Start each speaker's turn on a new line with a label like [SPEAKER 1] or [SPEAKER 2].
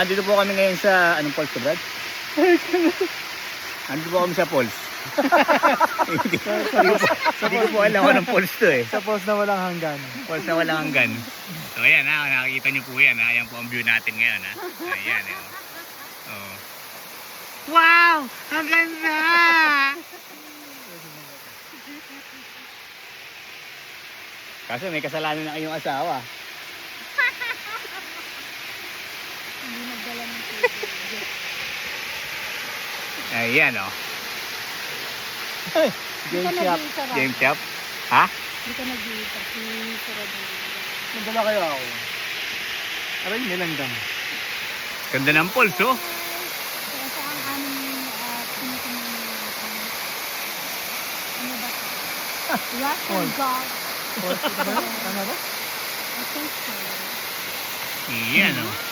[SPEAKER 1] Dito po kami ngayon sa, anong falls to, Brad? Andito po kami sa falls. Hindi ko po alam anong falls to eh.
[SPEAKER 2] Sa post na walang hanggan.
[SPEAKER 1] Falls na walang hanggan. So ayan ha, nakikita nyo po yan ha. Ayan po ang view natin ngayon ha. Ayan eh. Oh. Wow! Ang ganda! Kaso may kasalanan na kayong asawa.
[SPEAKER 3] Hindi nagdala ng tubig.
[SPEAKER 1] Ayan oh.
[SPEAKER 3] Hindi ka
[SPEAKER 2] Game shop.
[SPEAKER 3] nag-iisa ba?
[SPEAKER 1] Game shop. Ha?
[SPEAKER 3] Hindi ka nag-iisa. Si Sarado.
[SPEAKER 2] Nagdala kayo ako. Aray, nilanggam.
[SPEAKER 1] Ganda ng falls oh.
[SPEAKER 3] Kaya sa ang aming tinitingnan natin. Ano ba ito? Russian dog.
[SPEAKER 2] Post ba? Ano ba?
[SPEAKER 3] I think so.
[SPEAKER 1] Ayan oh.